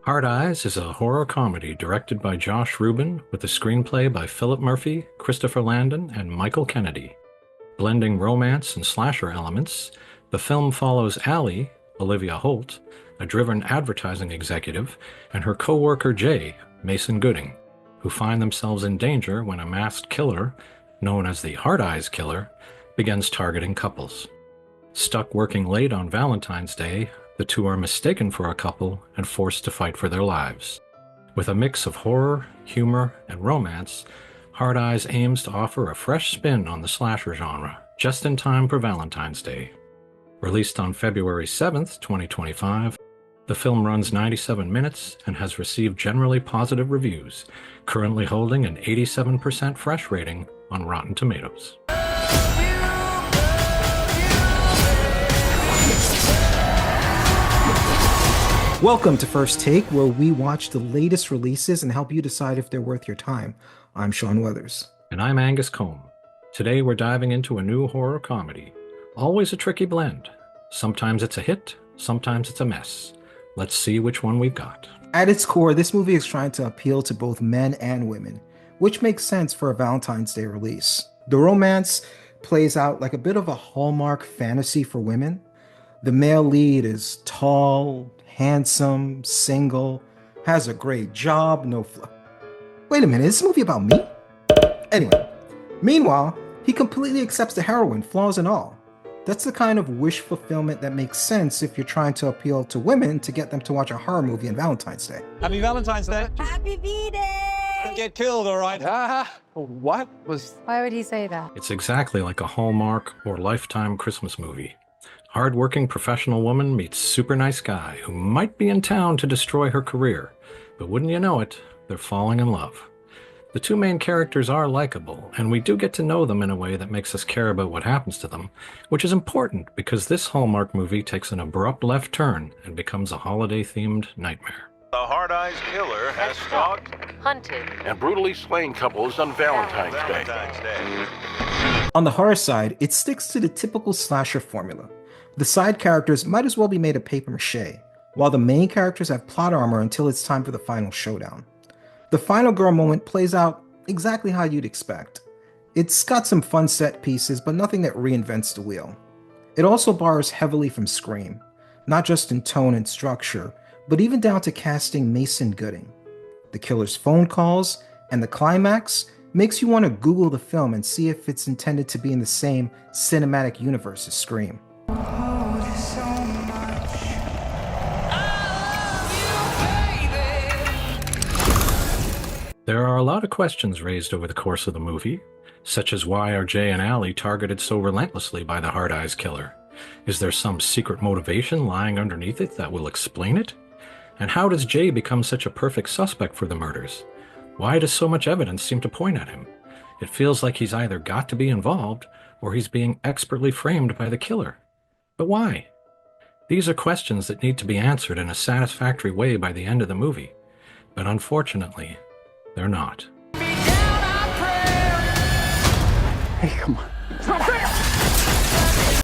Hard Eyes is a horror comedy directed by Josh Ruben with a screenplay by Phillip Murphy, Christopher Landon, and Michael Kennedy. Blending romance and slasher elements, the film follows Allie, Olivia Holt, a driven advertising executive, and her co-worker Jay, Mason Gooding, who find themselves in danger when a masked killer, known as the Hard Eyes Killer, begins targeting couples. Stuck working late on Valentine's Day, the two are mistaken for a couple and forced to fight for their lives. With a mix of horror, humor, and romance, Hard Eyes aims to offer a fresh spin on the slasher genre, just in time for Valentine's Day. Released on February 7th, 2025, the film runs 97 minutes and has received generally positive reviews, currently holding an 87% fresh rating on Rotten Tomatoes. Welcome to First Take, where we watch the latest releases and help you decide if they're worth your time. I'm Sean Weathers. And I'm Angus Combe. Today we're diving into a new horror comedy. Always a tricky blend. Sometimes it's a hit, sometimes it's a mess. Let's see which one we've got. At its core, this movie is trying to appeal to both men and women, which makes sense for a Valentine's Day release. The romance plays out like a bit of a Hallmark fantasy for women. The male lead is tall, handsome, single, has a great job, Wait a minute, is this movie about me? Anyway, meanwhile, he completely accepts the heroine, flaws and all. That's the kind of wish fulfillment that makes sense if you're trying to appeal to women to get them to watch a horror movie on Valentine's Day. Happy Valentine's Day. Happy V-Day! Get killed, all right. What was... Why would he say that? It's exactly like a Hallmark or Lifetime Christmas movie. Hard-working professional woman meets super nice guy who might be in town to destroy her career, but wouldn't you know it, they're falling in love. The two main characters are likable, and we do get to know them in a way that makes us care about what happens to them, which is important because this Hallmark movie takes an abrupt left turn and becomes a holiday-themed nightmare. The Hard Eyes Killer has stalked, Hunted, and brutally slain couples on Valentine's Day. On the horror side, it sticks to the typical slasher formula. The side characters might as well be made of paper mache, while the main characters have plot armor until it's time for the final showdown. The final girl moment plays out exactly how you'd expect. It's got some fun set pieces, but nothing that reinvents the wheel. It also borrows heavily from Scream, not just in tone and structure, but even down to casting Mason Gooding. The killer's phone calls and the climax makes you want to Google the film and see if it's intended to be in the same cinematic universe as Scream. There are a lot of questions raised over the course of the movie, such as why are Jay and Allie targeted so relentlessly by the Hard Eyes Killer? Is there some secret motivation lying underneath it that will explain it? And how does Jay become such a perfect suspect for the murders? Why does so much evidence seem to point at him? It feels like he's either got to be involved or he's being expertly framed by the killer. But why? These are questions that need to be answered in a satisfactory way by the end of the movie. But unfortunately, they're not. Hey, come on.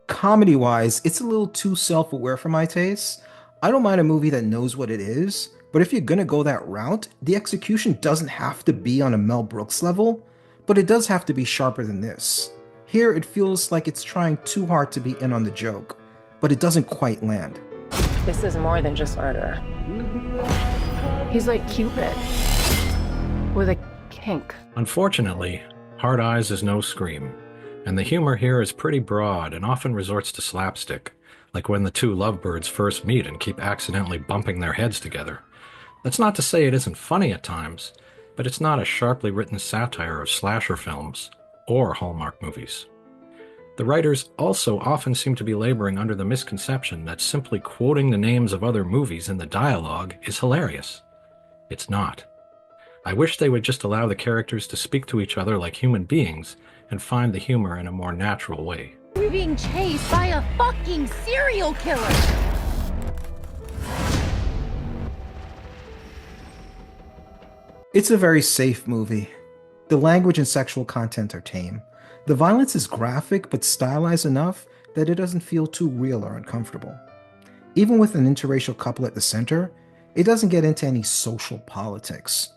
Comedy-wise, it's a little too self-aware for my taste. I don't mind a movie that knows what it is, but if you're gonna go that route, the execution doesn't have to be on a Mel Brooks level, but it does have to be sharper than this. Here, it feels like it's trying too hard to be in on the joke, but it doesn't quite land. This is more than just murder. He's like Cupid, with a kink. Unfortunately, Hard Eyes is no Scream, and the humor here is pretty broad and often resorts to slapstick, like when the two lovebirds first meet and keep accidentally bumping their heads together. That's not to say it isn't funny at times, but it's not a sharply written satire of slasher films or Hallmark movies. The writers also often seem to be laboring under the misconception that simply quoting the names of other movies in the dialogue is hilarious. It's not. I wish they would just allow the characters to speak to each other like human beings and find the humor in a more natural way. We're being chased by a fucking serial killer! It's a very safe movie. The language and sexual content are tame. The violence is graphic but stylized enough that it doesn't feel too real or uncomfortable. Even with an interracial couple at the center, It doesn't get into any social politics,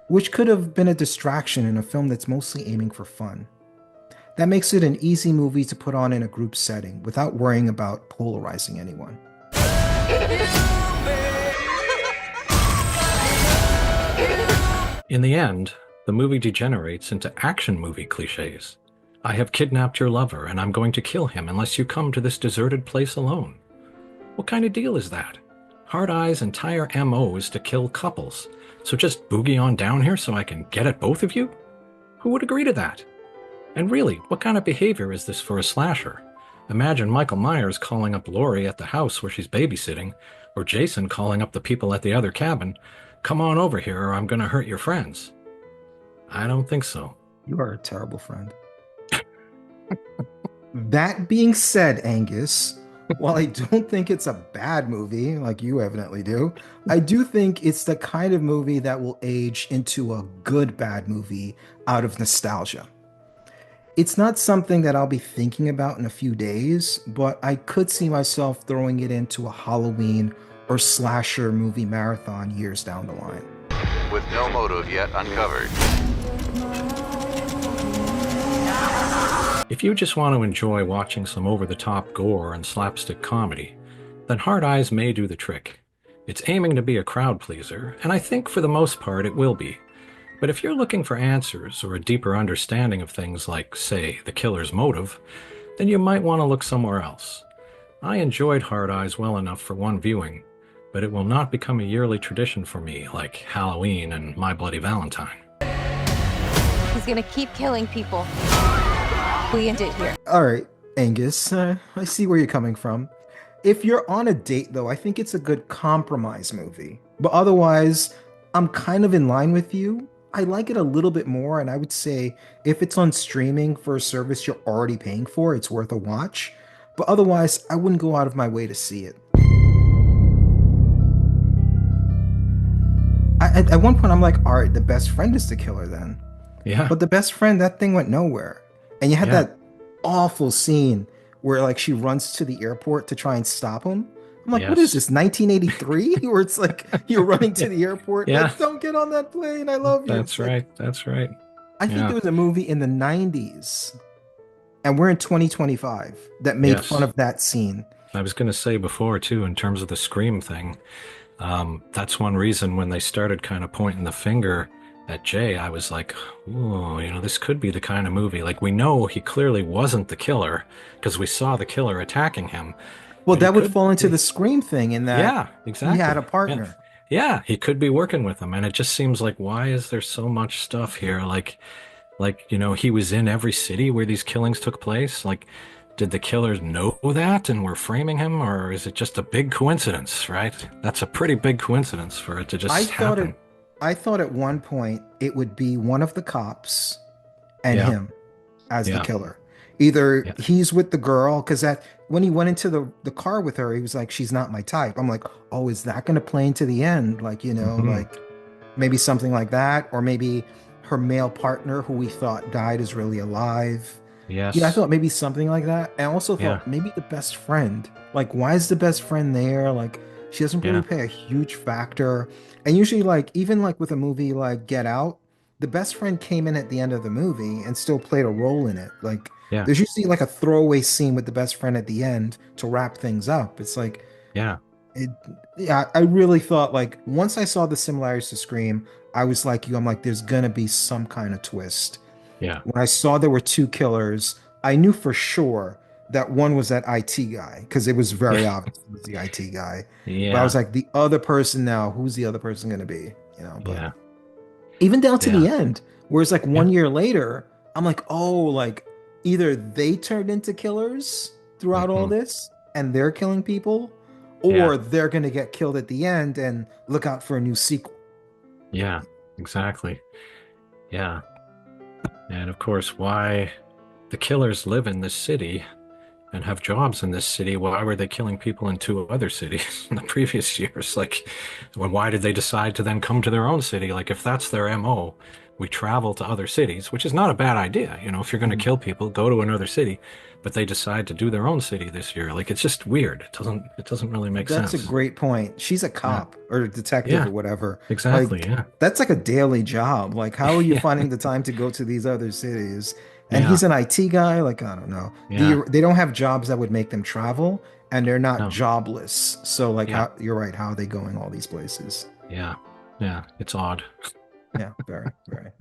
which could have been a distraction in a film that's mostly aiming for fun. That makes it an easy movie to put on in a group setting without worrying about polarizing anyone. In the end, the movie degenerates into action movie cliches. I have kidnapped your lover and I'm going to kill him unless you come to this deserted place alone. What kind of deal is that? Hard Eye's entire MO is to kill couples, so just boogie on down here so I can get at both of you? Who would agree to that? And really, what kind of behavior is this for a slasher? Imagine Michael Myers calling up Laurie at the house where she's babysitting, or Jason calling up the people at the other cabin, "Come on over here or I'm gonna hurt your friends." I don't think so. You are a terrible friend. That being said, Angus, while I don't think it's a bad movie, like you evidently do, I do think it's the kind of movie that will age into a good bad movie out of nostalgia. It's not something that I'll be thinking about in a few days, but I could see myself throwing it into a Halloween or slasher movie marathon years down the line. With no motive yet uncovered. If you just want to enjoy watching some over-the-top gore and slapstick comedy, then Hard Eyes may do the trick. It's aiming to be a crowd pleaser, and I think for the most part it will be. But if you're looking for answers or a deeper understanding of things like, say, the killer's motive, then you might want to look somewhere else. I enjoyed Hard Eyes well enough for one viewing, but it will not become a yearly tradition for me like Halloween and My Bloody Valentine. He's gonna keep killing people. We end it here. All right, Angus, I see where you're coming from. If you're on a date, though, I think it's a good compromise movie. But otherwise, I'm kind of in line with you. I like it a little bit more, and I would say if it's on streaming for a service you're already paying for, it's worth a watch. But otherwise, I wouldn't go out of my way to see it. At one point, I'm like, all right, the best friend is the killer then. Yeah. But the best friend, that thing went nowhere. And you had that awful scene where like she runs to the airport to try and stop him. I'm like, what is this, 1983? Where it's like you're running to the airport. Yeah. Like, don't get on that plane. I love you. That's right. That's right. I think there was a movie in the 90s, and we're in 2025, that made fun of that scene. I was going to say before, too, in terms of the Scream thing, that's one reason when they started kind of pointing the finger at Jay, I was like, oh, this could be the kind of movie. Like, we know he clearly wasn't the killer because we saw the killer attacking him. Well, that would fall into the Scream thing in that exactly. He had a partner. Yeah, he could be working with him. And it just seems like, why is there so much stuff here? Like, he was in every city where these killings took place. Like, did the killers know that and were framing him? Or is it just a big coincidence, right? That's a pretty big coincidence for it to just happen. I thought at one point it would be one of the cops and him as the killer. Either he's with the girl, because that when he went into the car with her, he was like, she's not my type. I'm like, oh, is that going to play into the end? Like, like maybe something like that. Or maybe her male partner who we thought died is really alive. Yes. Yeah, I thought maybe something like that. And I also thought maybe the best friend. Like, why is the best friend there? Like, she doesn't really play a huge factor. And usually, like, even like with a movie like Get Out, the best friend came in at the end of the movie and still played a role in it. Like, there's usually like a throwaway scene with the best friend at the end to wrap things up. It's like, I really thought, like, once I saw the similarities to Scream, I was like you, I'm like, there's gonna be some kind of twist. Yeah. When I saw there were two killers, I knew for sure that one was that IT guy, because it was very obvious it was the IT guy. Yeah. But I was like, the other person now, who's the other person going to be? But even down to the end, where it's like 1 year later, I'm like, oh, like either they turned into killers throughout all this and they're killing people, or they're going to get killed at the end and look out for a new sequel. Yeah, exactly. Yeah. And of course, why the killers live in this city and have jobs in this city, why were they killing people in 2 other cities in the previous years? Like, why did they decide to then come to their own city? Like, if that's their MO, we travel to other cities, which is not a bad idea. You know, if you're going to kill people, go to another city. But they decide to do their own city this year. Like, it's just weird. It doesn't really make sense. That's a great point. She's a cop or a detective Yeah, or whatever. exactly. Like, Yeah. that's like a daily job. Like, how are you Yeah. finding the time to go to these other cities? And Yeah. he's an IT guy. Like, I don't know. Yeah. They don't have jobs that would make them travel, and they're not No. jobless. So, like, Yeah. you're right. How are they going all these places? Yeah. Yeah. It's odd. Yeah, very, very.